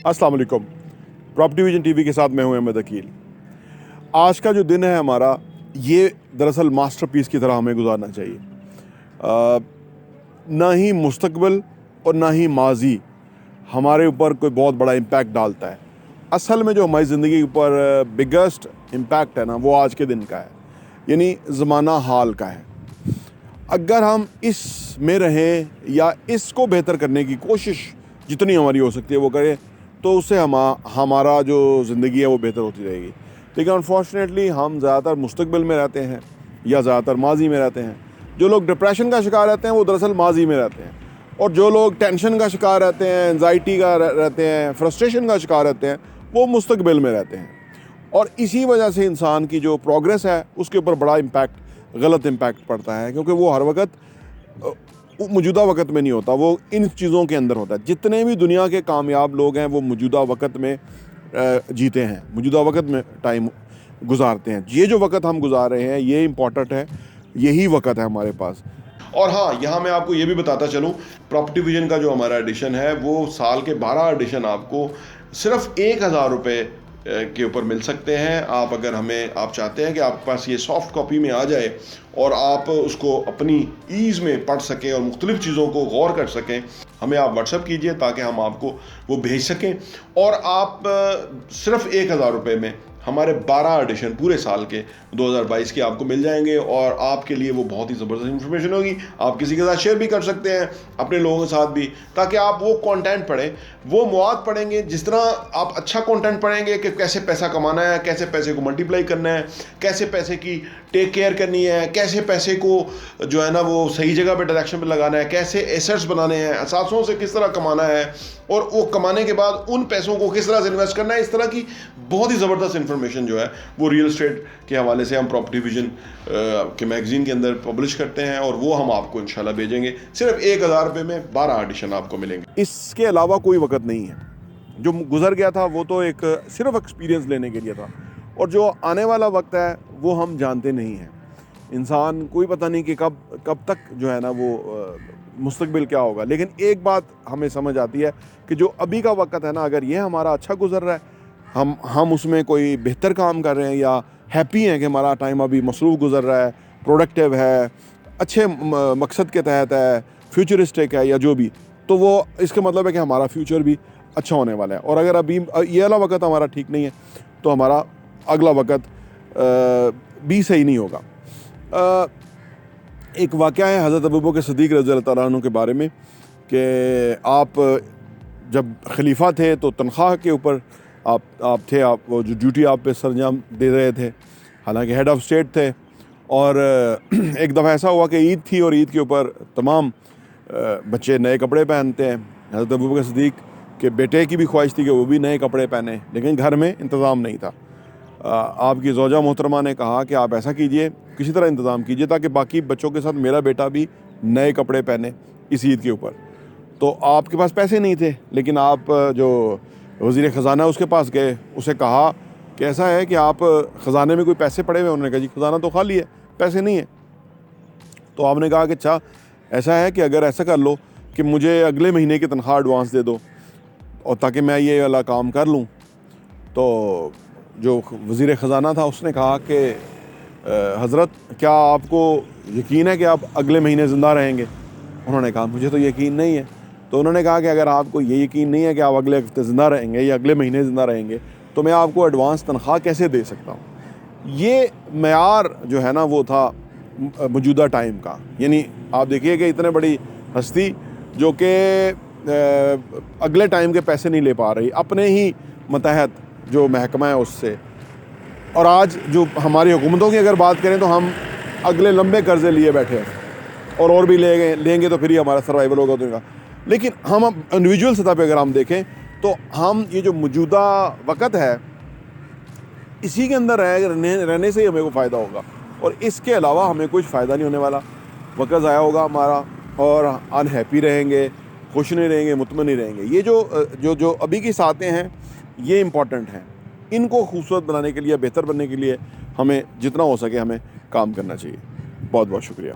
अस्सलाम वालेकुम। Property vision TV के साथ मैं हूं अहमद अकील। आज का जो दिन है हमारा, ये दरअसल मास्टरपीस की तरह हमें गुजारना चाहिए। ना ही मुस्तकबिल और ना ही माजी हमारे ऊपर कोई बहुत बड़ा इम्पैक्ट डालता है। असल में जो हमारी ज़िंदगी के ऊपर बिगेस्ट इम्पैक्ट है ना, वो आज के दिन का है, यानी ज़माना हाल का है। अगर हम इस में रहें या इसको बेहतर करने की कोशिश जितनी हमारी हो सकती है वो करें, तो उससे हमारा जो ज़िंदगी है वो बेहतर होती रहेगी। लेकिन अनफॉर्चुनेटली हम ज़्यादातर मुस्तकबिल में रहते हैं या ज़्यादातर माजी में रहते हैं। जो लोग डिप्रेशन का शिकार रहते हैं वो दरअसल माजी में रहते हैं, और जो लोग टेंशन का शिकार रहते हैं, एंजाइटी का रहते हैं, फ्रस्ट्रेशन का शिकार रहते हैं, वो मुस्तकबिल में रहते हैं। और इसी वजह से इंसान की जो प्रोग्रेस है उसके ऊपर बड़ा इम्पैक्ट, गलत इम्पैक्ट पड़ता है, क्योंकि वो हर वक्त मौजूदा वक्त में नहीं होता, वो इन चीज़ों के अंदर होता है। जितने भी दुनिया के कामयाब लोग हैं वो मौजूदा वक्त में जीते हैं, मौजूदा वक्त में टाइम गुजारते हैं। ये जो वक्त हम गुजार रहे हैं ये इम्पॉर्टेंट है, यही वक्त है हमारे पास। और हाँ, यहाँ मैं आपको ये भी बताता चलूँ, प्रॉपर्टी विजन का जो हमारा एडिशन है वो साल के 12 एडिशन आपको सिर्फ 1000 रुपये के ऊपर मिल सकते हैं। आप अगर आप चाहते हैं कि आपके पास ये सॉफ्ट कॉपी में आ जाए और आप उसको अपनी ईज़ में पढ़ सकें और मुख्तलिफ़ चीज़ों को गौर कर सकें, हमें आप व्हाट्सएप कीजिए ताकि हम आपको वो भेज सकें। और आप सिर्फ 1000 रुपये में हमारे 12 एडिशन पूरे साल के 2022 के आपको मिल जाएंगे, और आपके लिए वो बहुत ही ज़बरदस्त इन्फॉर्मेशन होगी। आप किसी के साथ शेयर भी कर सकते हैं, अपने लोगों के साथ भी, ताकि आप वो कंटेंट पढ़ें, वो मवाद पढ़ेंगे। जिस तरह आप अच्छा कंटेंट पढ़ेंगे कि कैसे पैसा कमाना है, कैसे पैसे को मल्टीप्लाई करना है, कैसे पैसे की टेक केयर करनी है, कैसे पैसे को जो है ना वो सही जगह पे डायरेक्शन पे लगाना है, कैसे एसेट्स बनाने हैं, असासों से किस तरह कमाना है, और वो कमाने के बाद उन पैसों को किस तरह से इन्वेस्ट करना है, इस तरह की बहुत ही ज़बरदस्त इन्फॉर्मेशन जो है वो रियल एस्टेट के हवाले से हम प्रॉपर्टी विजन के मैगज़ीन के अंदर पब्लिश करते हैं, और वो हम आपको इंशाल्लाह भेजेंगे। सिर्फ 1000 रुपये में 12 एडिशन आपको मिलेंगे। इसके अलावा कोई वक्त नहीं है। जो गुजर गया था वो तो एक सिर्फ एक्सपीरियंस लेने के लिए था, और जो आने वाला वक्त है वो हम जानते नहीं हैं। इंसान कोई पता नहीं कि कब तक जो है ना वो मुस्तकबिल क्या होगा। लेकिन एक बात हमें समझ आती है कि जो अभी का वक्त है ना, अगर ये हमारा अच्छा गुजर रहा है, हम उसमें कोई बेहतर काम कर रहे हैं या हैप्पी हैं कि हमारा टाइम अभी मसरूफ़ गुजर रहा है, प्रोडक्टिव है, अच्छे मकसद के तहत है, फ्यूचरिस्टिक है या जो भी, तो वो इसका मतलब है कि हमारा फ्यूचर भी अच्छा होने वाला है। और अगर अभी ये वाला वक्त हमारा ठीक नहीं है तो हमारा अगला वक्त भी सही नहीं होगा। एक वाक़या है हज़रत अबू बकर सिद्दीक़ रज़ियल्लाहु तआला अन्हु के बारे में कि आप जब खलीफा थे तो तनख्वाह के ऊपर आप थे, आप वो जो ड्यूटी आप पे सरंजाम दे रहे थे, हालांकि हेड ऑफ़ स्टेट थे। और एक दफ़ा ऐसा हुआ कि ईद थी, और ईद के ऊपर तमाम बच्चे नए कपड़े पहनते हैं। हज़रत अबू बकर सिद्दीक़ के बेटे की भी ख्वाहिश थी कि वो भी नए कपड़े पहने, लेकिन घर में इंतज़ाम नहीं था। आपकी ज़ौजा मोहतरमा ने कहा कि आप ऐसा कीजिए, किसी तरह इंतज़ाम कीजिए ताकि बाकी बच्चों के साथ मेरा बेटा भी नए कपड़े पहने इस ईद के ऊपर। तो आपके पास पैसे नहीं थे, लेकिन आप जो वज़ीर ख़ज़ाना उसके पास गए, उसे कहा कि ऐसा है कि आप ख़ज़ाने में कोई पैसे पड़े हुए हैं। उन्होंने कहा जी ख़ज़ाना तो खाली है, पैसे नहीं है। तो आपने कहा कि अच्छा ऐसा है कि अगर ऐसा कर लो कि मुझे अगले महीने की तनख्वाह एडवांस दे दो, और ताकि मैं ये वाला काम कर लूँ। तो जो वज़ीर ख़ज़ाना था उसने कहा कि हज़रत क्या आपको यकीन है कि आप अगले महीने ज़िंदा रहेंगे? उन्होंने कहा मुझे तो यकीन नहीं है। तो उन्होंने कहा कि अगर आपको ये यकीन नहीं है कि आप अगले हफ्ते ज़िंदा रहेंगे या अगले महीने ज़िंदा रहेंगे, तो मैं आपको एडवांस तनख्वाह कैसे दे सकता हूँ। ये मेयार जो है ना वो था मौजूदा टाइम का। यानी आप देखिए कि इतने बड़ी हस्ती जो कि अगले टाइम के पैसे नहीं ले पा रही अपने ही मतहत जो महकमा है उससे। और आज जो हमारी हुकूमतों की अगर बात करें तो हम अगले लंबे कर्ज़े लिए बैठे हैं, और भी लेंगे तो फिर ही हमारा सर्वाइवल होगा दुनिया का। लेकिन हम इंडिविजुअल सतह पे अगर हम देखें तो हम ये जो मौजूदा वक़्त है इसी के अंदर रहने से ही हमें को फ़ायदा होगा, और इसके अलावा हमें कुछ फ़ायदा नहीं होने वाला। वक़्त ज़ाया होगा हमारा, और अनहैप्पी रहेंगे, खुश नहीं रहेंगे, मुतमईन नहीं रहेंगे। ये जो अभी की सातें हैं ये इम्पॉर्टेंट हैं। इनको खूबसूरत बनाने के लिए, बेहतर बनने के लिए हमें जितना हो सके हमें काम करना चाहिए। बहुत बहुत शुक्रिया।